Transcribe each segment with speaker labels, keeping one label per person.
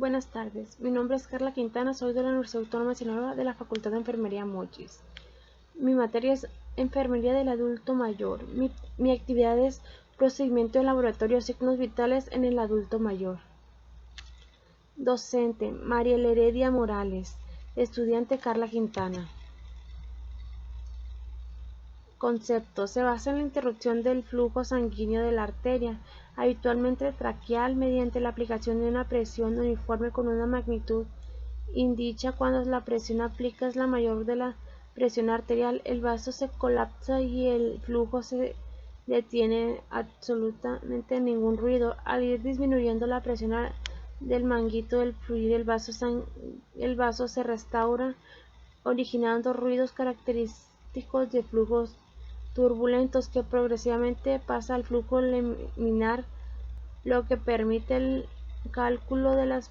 Speaker 1: Buenas tardes, mi nombre es Carla Quintana, soy de la Universidad Autónoma de Sinaloa de la Facultad de Enfermería Mochis. Mi materia es Enfermería del Adulto Mayor. Mi actividad es Procedimiento de Laboratorio Signos Vitales en el Adulto Mayor. Docente, Mariel Heredia Morales. Estudiante, Carla Quintana. Concepto: se basa en la interrupción del flujo sanguíneo de la arteria, habitualmente traqueal, mediante la aplicación de una presión uniforme con una magnitud indicha. Cuando la presión aplicada es la mayor de la presión arterial, el vaso se colapsa y el flujo se detiene. Absolutamente ningún ruido. Al ir disminuyendo la presión del manguito del fluir, el vaso se restaura, originando ruidos característicos de flujos turbulentos que progresivamente pasa al flujo laminar, lo que permite el cálculo de las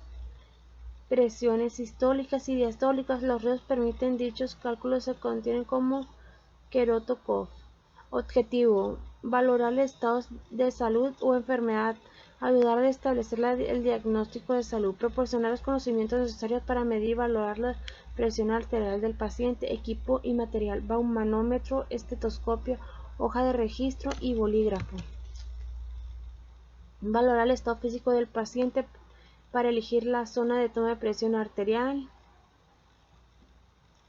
Speaker 1: presiones sistólicas y diastólicas. Los ruidos permiten dichos cálculos se contienen como Kerotokov. Objetivo: valorar estados de salud o enfermedad, ayudar a establecer el diagnóstico de salud, proporcionar los conocimientos necesarios para medir y valorar la presión arterial del paciente. Equipo y material: baumanómetro, estetoscopio, hoja de registro y bolígrafo. Valorar el estado físico del paciente para elegir la zona de toma de presión arterial.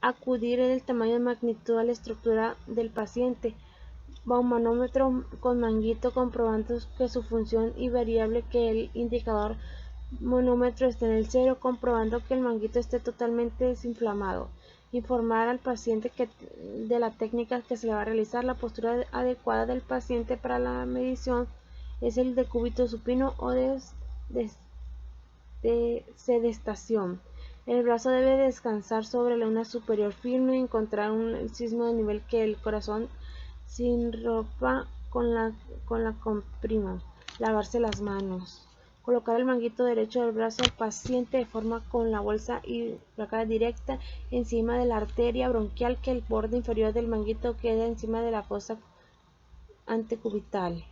Speaker 1: Acudir el tamaño de magnitud a la estructura del paciente. Baumanómetro con manguito, comprobando que su función y variable, que el indicador manómetro esté en el cero, comprobando que el manguito esté totalmente desinflamado. Informar al paciente de la técnica que se le va a realizar. La postura adecuada del paciente para la medición es el decúbito supino o de sedestación. El brazo debe descansar sobre la una superior firme, encontrar un sismo de nivel que el corazón sin ropa con la comprima. Lavarse las manos. Colocar el manguito derecho del brazo del paciente de forma con la bolsa y placa directa encima de la arteria bronquial, que el borde inferior del manguito quede encima de la fosa antecubital.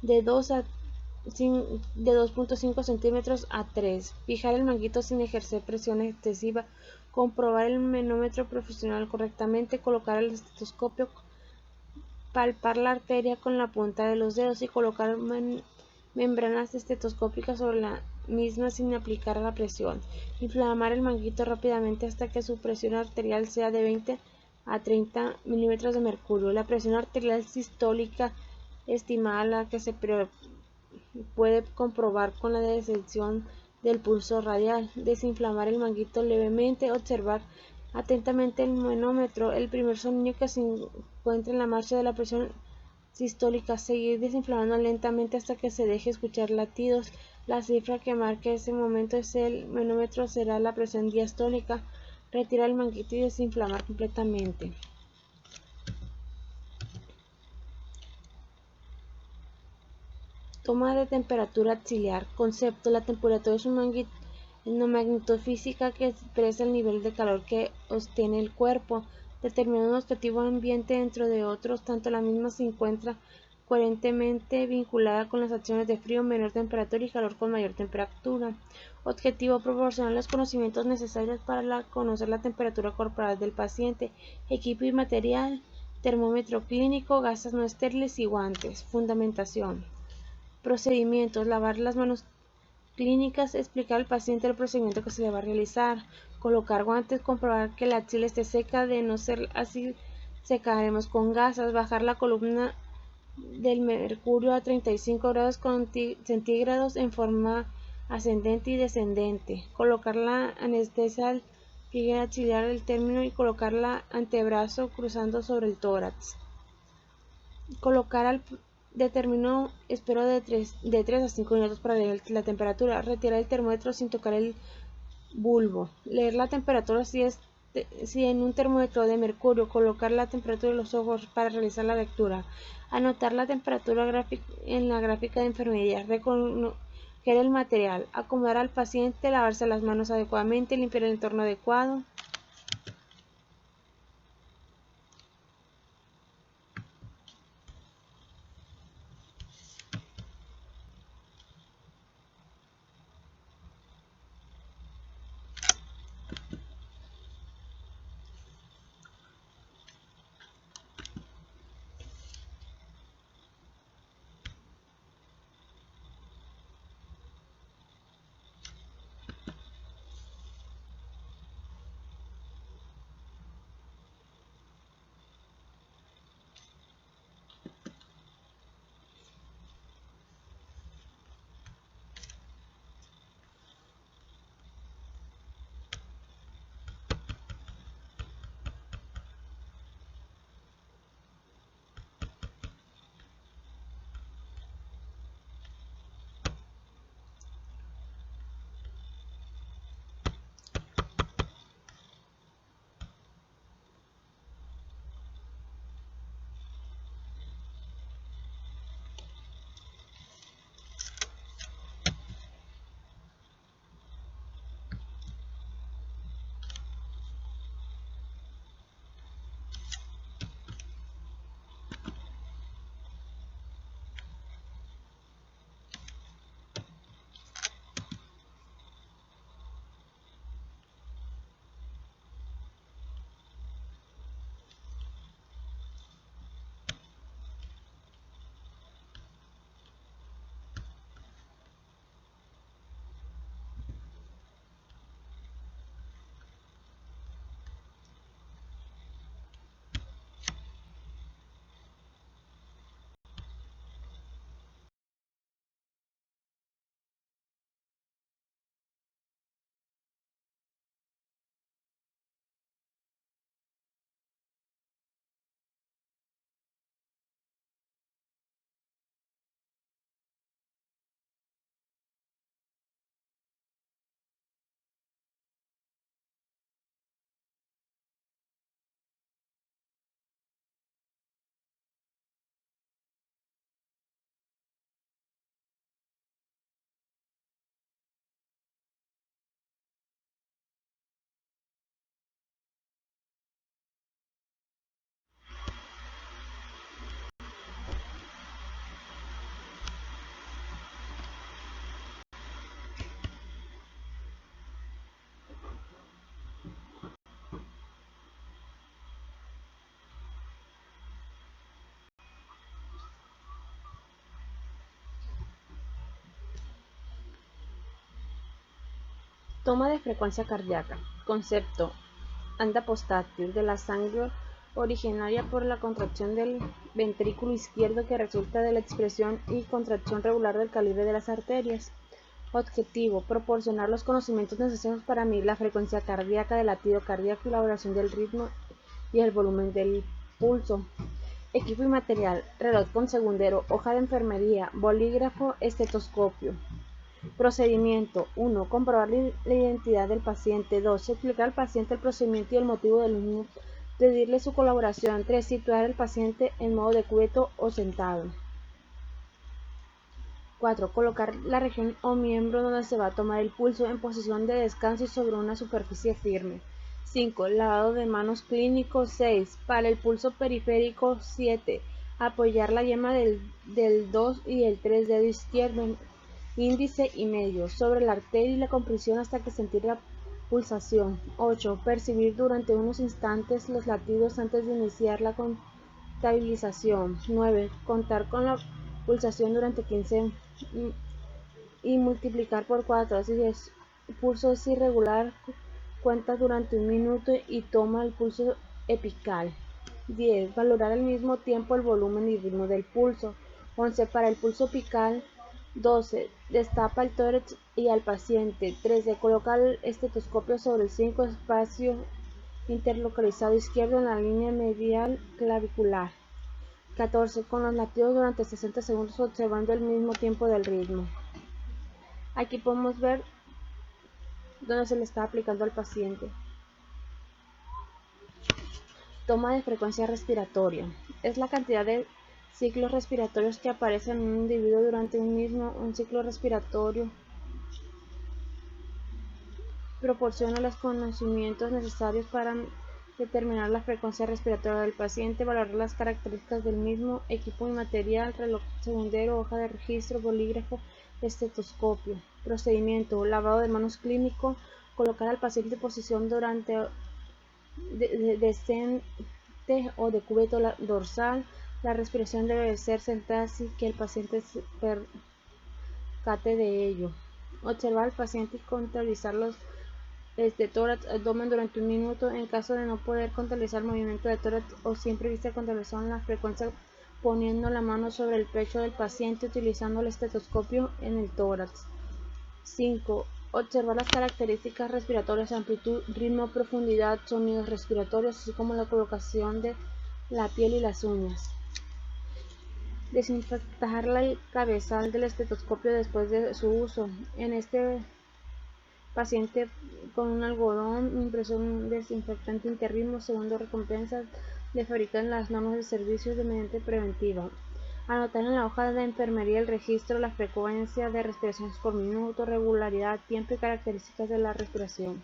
Speaker 1: De 2.5 centímetros a 3. Fijar el manguito sin ejercer presión excesiva. Comprobar el manómetro profesional correctamente. Colocar el estetoscopio. Palpar la arteria con la punta de los dedos y colocar membranas estetoscópicas sobre la misma sin aplicar la presión. Inflamar el manguito rápidamente hasta que su presión arterial sea de 20 a 30 milímetros de mercurio. La presión arterial sistólica estimada, la que se puede comprobar con la desección del pulso radial. Desinflamar el manguito levemente. Observar atentamente el manómetro. El primer sonido que se encuentre en la marcha de la presión sistólica. Seguir desinflamando lentamente hasta que se deje escuchar latidos. La cifra que marque ese momento es el manómetro será la presión diastólica. Retirar el manguito y desinflamar completamente. Toma de temperatura axilar. Concepto: la temperatura es una magnitud física que expresa el nivel de calor que obtiene el cuerpo. Determina un objetivo ambiente dentro de otros, tanto la misma se encuentra coherentemente vinculada con las acciones de frío, menor temperatura y calor con mayor temperatura. Objetivo: proporcionar los conocimientos necesarios para conocer la temperatura corporal del paciente. Equipo y material: termómetro clínico, gasas no estériles y guantes. Fundamentación. Procedimientos: lavar las manos clínicas, explicar al paciente el procedimiento que se le va a realizar, colocar guantes, comprobar que la axila esté seca, de no ser así secaremos con gasas, bajar la columna del mercurio a 35 grados centígrados en forma ascendente y descendente, colocar la anestesia al pliegue axilar del término y colocar el antebrazo cruzando sobre el tórax. Colocar al determino espero de 3 a 5 minutos para leer la temperatura. Retirar el termómetro sin tocar el bulbo. Leer la temperatura si en un termómetro de mercurio. Colocar la temperatura de los ojos para realizar la lectura. Anotar la temperatura en la gráfica de enfermería. Recoger el material. Acomodar al paciente. Lavarse las manos adecuadamente. Limpiar el entorno adecuado. Toma de frecuencia cardíaca. Concepto antepostátil de la sangre originaria por la contracción del ventrículo izquierdo que resulta de la expresión y contracción regular del calibre de las arterias. Objetivo: proporcionar los conocimientos necesarios para medir la frecuencia cardíaca, del latido cardíaco y la variación del ritmo y el volumen del pulso. Equipo y material: reloj con segundero, hoja de enfermería, bolígrafo, estetoscopio. Procedimiento: 1. Comprobar la identidad del paciente. 2. Explicar al paciente el procedimiento y el motivo del mismo. Pedirle su colaboración. 3. Situar al paciente en modo decúbito o sentado. 4. Colocar la región o miembro donde se va a tomar el pulso en posición de descanso y sobre una superficie firme. 5. Lavado de manos clínico. 6. Para el pulso periférico. 7. Apoyar la yema del 2 y el 3 dedo izquierdo, índice y medio sobre la arteria y la compresión hasta que sentir la pulsación. 8. Percibir durante unos instantes los latidos antes de iniciar la contabilización. 9. Contar con la pulsación durante 15 y multiplicar por 4. Si el pulso es irregular, cuenta durante 1 minuto y toma el pulso epical. 10. Valorar al mismo tiempo el volumen y ritmo del pulso. 11. Para el pulso epical. 12. Destapa el tórax y al paciente. 13. Coloca el estetoscopio sobre el 5 espacio interlocalizado izquierdo en la línea medial clavicular. 14. Con los latidos durante 60 segundos observando el mismo tiempo del ritmo. Aquí podemos ver dónde se le está aplicando al paciente. Toma de frecuencia respiratoria. Es la cantidad de ciclos respiratorios que aparecen en un individuo durante un ciclo respiratorio. Proporciona los conocimientos necesarios para determinar la frecuencia respiratoria del paciente, valorar las características del mismo, equipo y material, reloj segundero, hoja de registro, bolígrafo, estetoscopio. Procedimiento: lavado de manos clínico, colocar al paciente en posición durante descendente o decúbito dorsal. La respiración debe ser sentada así que el paciente se percate de ello. Observar al paciente y contabilizar los tórax, abdomen durante 1 minuto. En caso de no poder contabilizar el movimiento de tórax o siempre vista contabilizar la frecuencia poniendo la mano sobre el pecho del paciente utilizando el estetoscopio en el tórax. 5. Observar las características respiratorias, amplitud, ritmo, profundidad, sonidos respiratorios, así como la colocación de la piel y las uñas. Desinfectar el cabezal del estetoscopio después de su uso. En este paciente con un algodón, impresión desinfectante interritmo, segundo recompensas de fabricar en las normas de servicios de mediante preventiva. Anotar en la hoja de enfermería el registro, la frecuencia de respiraciones por minuto, regularidad, tiempo y características de la respiración.